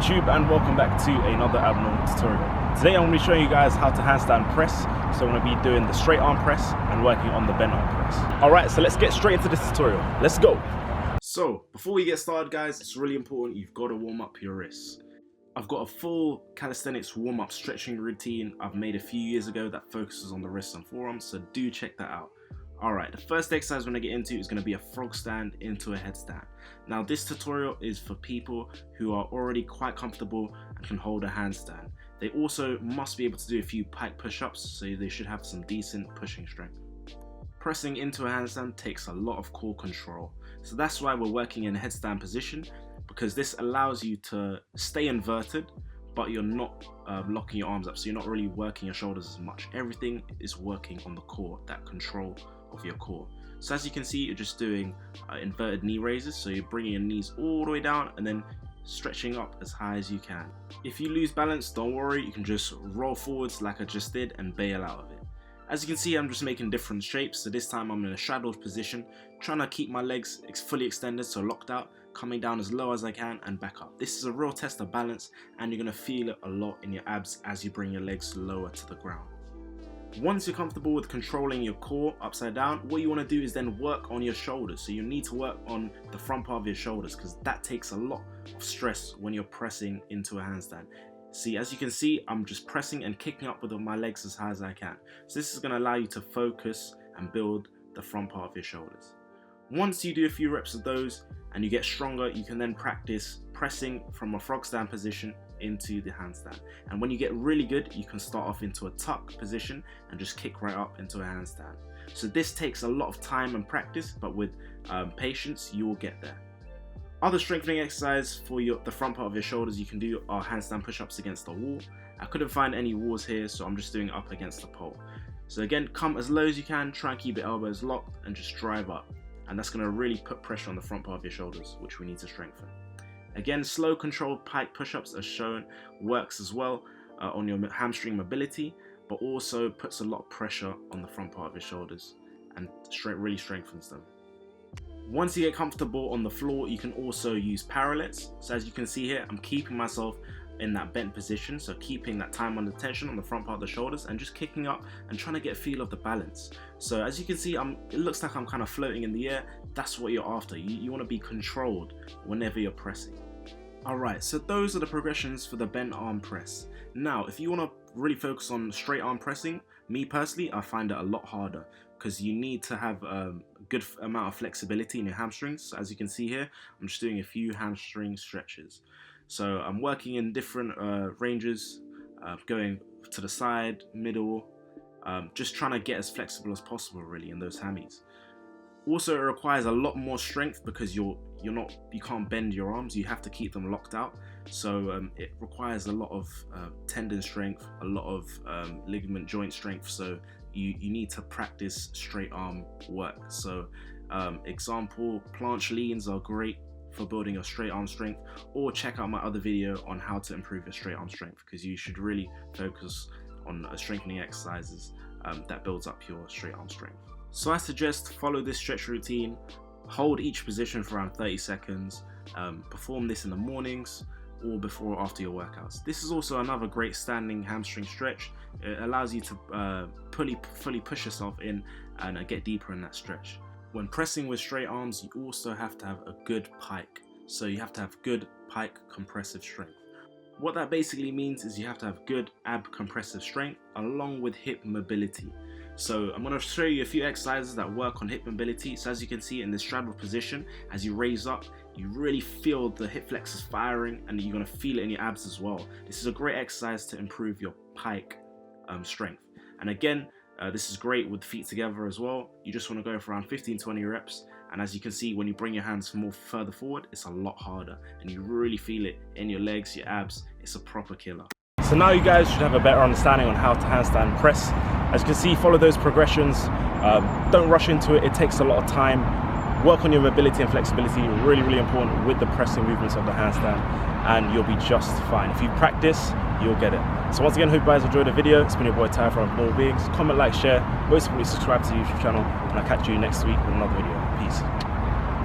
YouTube, and welcome back to another abnormal tutorial. Today I'm going to be showing you guys how to handstand press. So I'm going to be doing the straight arm press and working on the bent arm press. Alright, so let's get straight into this tutorial. Let's go! So before we get started guys, it's really important you've got to warm up your wrists. I've got a full calisthenics warm-up stretching routine I've made a few years ago that focuses on the wrists and forearms, so do check that out. Alright, the first exercise we're going to get into is going to be a frog stand into a headstand. Now this tutorial is for people who are already quite comfortable and can hold a handstand. They also must be able to do a few pike push-ups, so they should have some decent pushing strength. Pressing into a handstand takes a lot of core control, so that's why we're working in a headstand position, because this allows you to stay inverted but you're not locking your arms up, so you're not really working your shoulders as much. Everything is working on the core, that control of your core. So as you can see, you're just doing inverted knee raises, so you're bringing your knees all the way down and then stretching up as high as you can. If you lose balance, don't worry, you can just roll forwards like I just did and bail out of it. As you can see, I'm just making different shapes, so this time I'm in a straddled position, trying to keep my legs fully extended, so locked out, coming down as low as I can and back up. This is a real test of balance, and you're going to feel it a lot in your abs as you bring your legs lower to the ground. Once you're comfortable with controlling your core upside down, what you want to do is then work on your shoulders. So you need to work on the front part of your shoulders, because that takes a lot of stress when you're pressing into a handstand. See, as you can see, I'm just pressing and kicking up with my legs as high as I can. So this is going to allow you to focus and build the front part of your shoulders. Once you do a few reps of those and you get stronger, you can then practice pressing from a frog stand position into the handstand. And when you get really good, you can start off into a tuck position and just kick right up into a handstand. So this takes a lot of time and practice, but with patience, you will get there. Other strengthening exercise for the front part of your shoulders you can do are handstand push-ups against the wall. I couldn't find any walls here, so I'm just doing it up against the pole. So again, come as low as you can, try and keep your elbows locked and just drive up. And that's going to really put pressure on the front part of your shoulders, which we need to strengthen. Again, slow controlled pike push-ups as shown works as well on your hamstring mobility, but also puts a lot of pressure on the front part of your shoulders and really strengthens them. Once you get comfortable on the floor, you can also use parallettes. So as you can see here, I'm keeping myself in that bent position, so keeping that time under tension on the front part of the shoulders and just kicking up and trying to get a feel of the balance. So as you can see, it looks like I'm kind of floating in the air. That's what you're after. You want to be controlled whenever you're pressing. Alright, so those are the progressions for the bent arm press. Now, if you want to really focus on straight arm pressing, me personally, I find it a lot harder, because you need to have a good amount of flexibility in your hamstrings. So as you can see here, I'm just doing a few hamstring stretches. So I'm working in different ranges, going to the side, middle, just trying to get as flexible as possible really in those hammies. Also, it requires a lot more strength because you can't bend your arms, you have to keep them locked out. So it requires a lot of tendon strength, a lot of ligament joint strength. So you need to practice straight arm work. So example, planche leans are great for building your straight arm strength, or check out my other video on how to improve your straight arm strength, because you should really focus on strengthening exercises that builds up your straight arm strength. So I suggest follow this stretch routine, hold each position for around 30 seconds, perform this in the mornings or before or after your workouts. This is also another great standing hamstring stretch. It allows you to fully push yourself in and get deeper in that stretch. When pressing with straight arms, you also have to have a good pike. So you have to have good pike compressive strength. What that basically means is you have to have good ab compressive strength along with hip mobility. So I'm going to show you a few exercises that work on hip mobility. So as you can see in this straddle position, as you raise up, you really feel the hip flexors firing, and you're going to feel it in your abs as well. This is a great exercise to improve your pike strength. And again, this is great with feet together as well. You just want to go for around 15-20 reps. And as you can see, when you bring your hands further forward, it's a lot harder. And you really feel it in your legs, your abs. It's a proper killer. So now you guys should have a better understanding on how to handstand press. As you can see, follow those progressions. Don't rush into it. It takes a lot of time. Work on your mobility and flexibility. Really important with the pressing movements of the handstand, and you'll be just fine. If you practice, you'll get it. So once again, hope you guys enjoyed the video. It's been your boy Ty from Abnormal Beings. Comment, like, share. Most importantly, subscribe to the YouTube channel, and I'll catch you next week with another video. Peace.